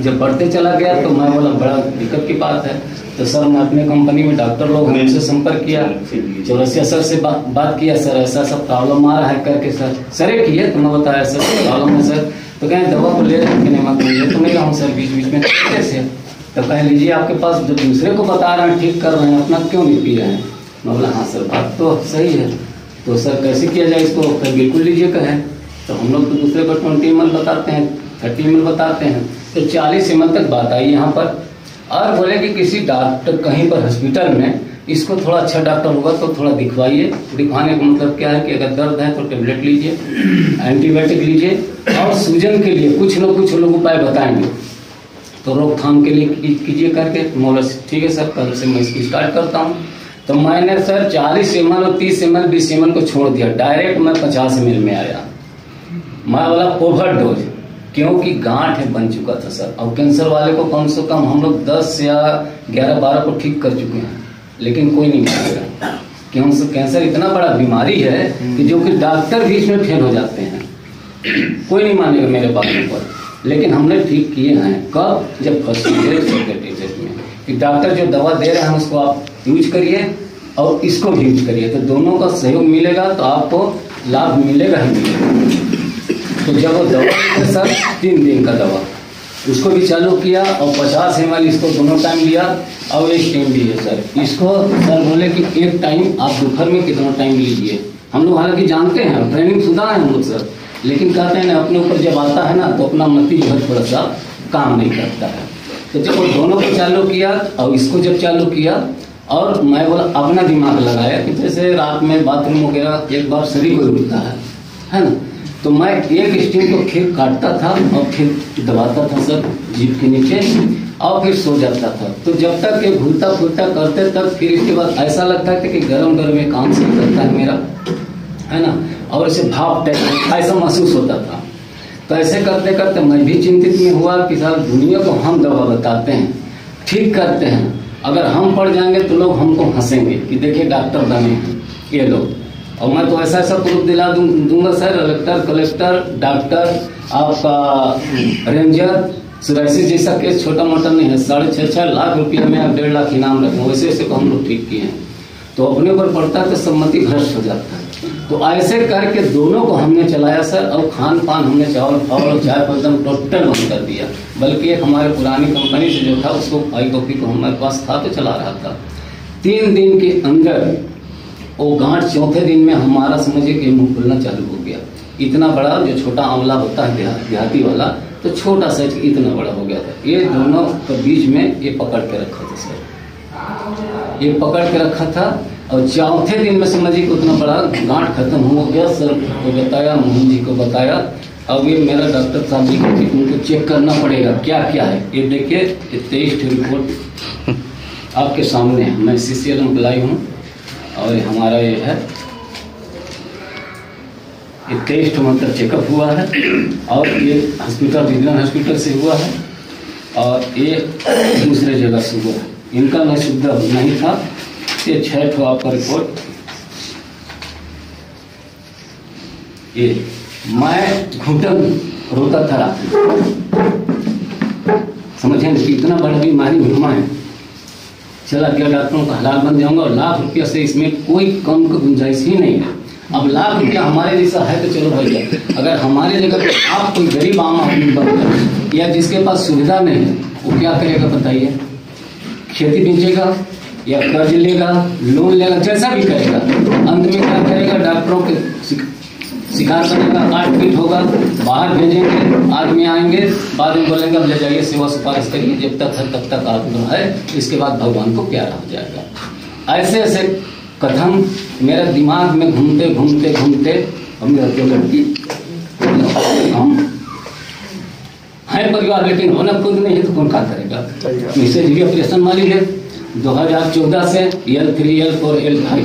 जब बढ़ते चला गया तो मैं बोला बड़ा दिक्कत की बात है। तो सर मैं अपने कंपनी में डॉक्टर लोग हमसे संपर्क किया, चौरसिया सर से बात किया, सर ऐसा सब प्रॉब्लम आ रहा है करके। सर एक किए तो मैं बताया सर प्रॉब्लम है सर। तो कहें दवा को ले रहे कि नहीं तो नहीं रहा हूँ सर, बीच बीच में कैसे। तो कह लीजिए आपके पास जो दूसरे को बता रहे हैं ठीक कर रहे हैं, अपना क्यों नहीं पी रहे हैं। मैं बोला हाँ सर बात तो सही है। तो सर कैसे किया जाए इसको। फिर बिल्कुल लीजिए कहें। तो हम लोग तो दूसरे को 20 ml बताते हैं, 30 ml बताते हैं। तो 40 ml तक बात आई यहाँ पर। और बोले कि किसी डॉक्टर कहीं पर हॉस्पिटल में इसको थोड़ा अच्छा डॉक्टर होगा तो थोड़ा दिखवाइए। दिखवाने का मतलब क्या है कि अगर दर्द है तो टेबलेट लीजिए, एंटीबायोटिक लीजिए, और सूजन के लिए कुछ न कुछ लोग उपाय बताएंगे तो रोकथाम के लिए कीजिए करके। बोला ठीक है सर, कल से मैं इसकी स्टार्ट करता हूँ। तो मैंने सर 40 ml और 30 ml 20 ml को छोड़ दिया, डायरेक्ट मैं 50 ml में आया। मैं बोला ओवरडोज, क्योंकि गांठ है बन चुका था सर। और कैंसर वाले को कम से कम हम लोग 10 या 11-12 को ठीक कर चुके हैं, लेकिन कोई नहीं मानेगा। क्योंकि कैंसर इतना बड़ा बीमारी है कि जो कि डॉक्टर भी इसमें फेल हो जाते हैं, कोई नहीं मानेगा मेरे बातों पर। लेकिन हमने ठीक किए हैं। कब? जब फर्स्ट स्टेज में कि डॉक्टर जो दवा दे रहे हैं उसको आप यूज करिए और इसको भी यूज करिए, तो दोनों का सहयोग मिलेगा तो आपको लाभ मिलेगा ही मिलेगा। तो जब वो दवा सर 3 दिन का दवा उसको भी चालू किया और 50 ml इसको दोनों टाइम लिया और एक टाइम भी है सर। इसको सर बोले कि एक टाइम आप दोपहर में कितना टाइम लीजिए। हम लोग हालांकि जानते हैं, ट्रेनिंग शुदा है हम लोग सर, लेकिन कहते हैं ना अपने ऊपर जब आता है ना तो अपना मती जो है थोड़ा सा काम नहीं करता है। तो जब वो दोनों को चालू किया और इसको जब चालू किया, और मैं बोला अपना दिमाग लगाया कि जैसे रात में बाथरूम वगैरह एक बार शरीर को उठता है ना, तो मैं एक स्टीम को फिर काटता था और फिर दबाता था सर जीभ के नीचे और फिर सो जाता था। तो जब तक ये घूलता फूलता करते तक फिर इसके बाद ऐसा लगता है कि गरम गरम एक काम से करता है मेरा, है ना, और इसे भाप टाइप ऐसा महसूस होता था। तो ऐसे करते करते मैं भी चिंतित में हुआ कि साल दुनिया को हम दवा बताते हैं, ठीक करते हैं, अगर हम पड़ जाएंगे तो लोग हमको हंसेंगे कि देखिए डॉक्टर बने हैं ये लोग। और मैं तो ऐसा प्रूफ दिला दूंगा सर, कलेक्टर, डॉक्टर, आपका रेंजर, सुराइसिस जैसा केस छोटा मोटा नहीं है। 6.5 लाख रुपया में आप 1.5 लाख इनाम रखें, वैसे ऐसे को हम लोग ठीक किए हैं। तो अपने ऊपर पड़ता है तो सम्मति भ्रष्ट हो जाता है। तो ऐसे करके दोनों को हमने चलाया सर। और खान पान हमने चावल और चाय पर एकदम टोटल बंद कर दिया। बल्कि एक हमारे पुरानी कंपनी से जो था उसको आई कॉपी को हमारे पास था तो चला रहा था। 3 दिन के अंदर वो गांठ, चौथे दिन में हमारा समझिए कि मुंह खुलना चालू हो गया। इतना बड़ा जो छोटा आंवला होता है देहाती वाला, तो छोटा साइज इतना बड़ा हो गया था। ये दोनों के बीच में ये पकड़ के रखा था सर, ये पकड़ के रखा था। और चौथे दिन में समझिए कि उतना बड़ा गांठ खत्म हो गया। सर को बताया, मोहन जी को बताया। अब ये मेरा डॉक्टर साहब जी को उनको चेक करना पड़ेगा क्या क्या है। ये देखिए 23 रिपोर्ट आपके सामने है। मैं CCL एम्प्लॉय हूँ और हमारा ये है 23 मतलब चेकअप हुआ है। और ये हॉस्पिटल विज्ञान हॉस्पिटल से हुआ है और ये दूसरे जगह से हुआ है। इनका मैं सुविधा नहीं था। ये 6 आपका रिपोर्ट। ये मैं घुटन रोता था रात में, समझे कि इतना बड़ा बीमारी हुआ है। चला गया डॉक्टरों का हलाल बन जाऊंगा और लाख रुपया से इसमें कोई कम की गुंजाइश ही नहीं है। अब लाख रुपया हमारे जैसा है तो चलो भाई, अगर हमारे जगह पे आप कोई गरीब आम आदमी बनकर या जिसके पास सुविधा नहीं है वो क्या करेगा बताइए? खेती बेचेगा या कर्ज लेगा, लोन लेगा, जैसा भी करेगा, अंत में क्या करेगा? डॉक्टरों के शिकार करेगा, काट पीट होगा, बाहर भेजेंगे, आदमी आएंगे, बाद में बोलेंगे अब ले जाइए सेवा सिफारिश करिए, जब तक है तब तक आदमी है, इसके बाद भगवान को प्यारा हो जाएगा। ऐसे ऐसे कथन मेरे दिमाग में घूमते घूमते घूमते और मेरा जो लड़की हम है परिवार, लेकिन होना खुद नहीं है तो कौन क्या करेगा? मिसेज भी ऑपरेशन वाली है 2014 से L3 L4 L5,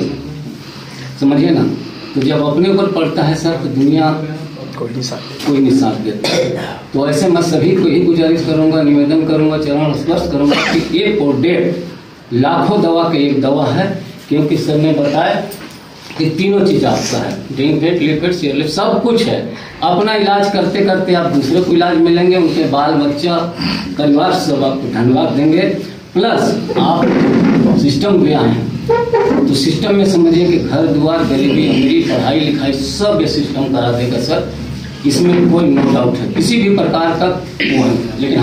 समझिए ना। तो जब अपने ऊपर पड़ता है सर तो दुनिया कोई नहीं साथ देता। तो ऐसे मैं सभी को ही गुजारिश करूंगा, निवेदन करूंगा, चरण स्पर्श करूंगा कि एक और 1.5 लाखों दवा का एक दवा है। क्योंकि सर ने बताया ये तीनों चीज आपका है, ड्रिंक वेट, लिक्विड, चेयरलिफ्ट, सब कुछ है। अपना इलाज करते करते आप दूसरे को इलाज मिलेंगे, उनके बाल बच्चा परिवार सब आपको धन्यवाद देंगे। प्लस आप सिस्टम में आए हैं तो सिस्टम में समझिए कि घर द्वार, गरीबी अमीरी, पढ़ाई लिखाई सब ये सिस्टम करा देगा सर, इसमें कोई नो डाउट है, किसी भी प्रकार का वो है। लेकिन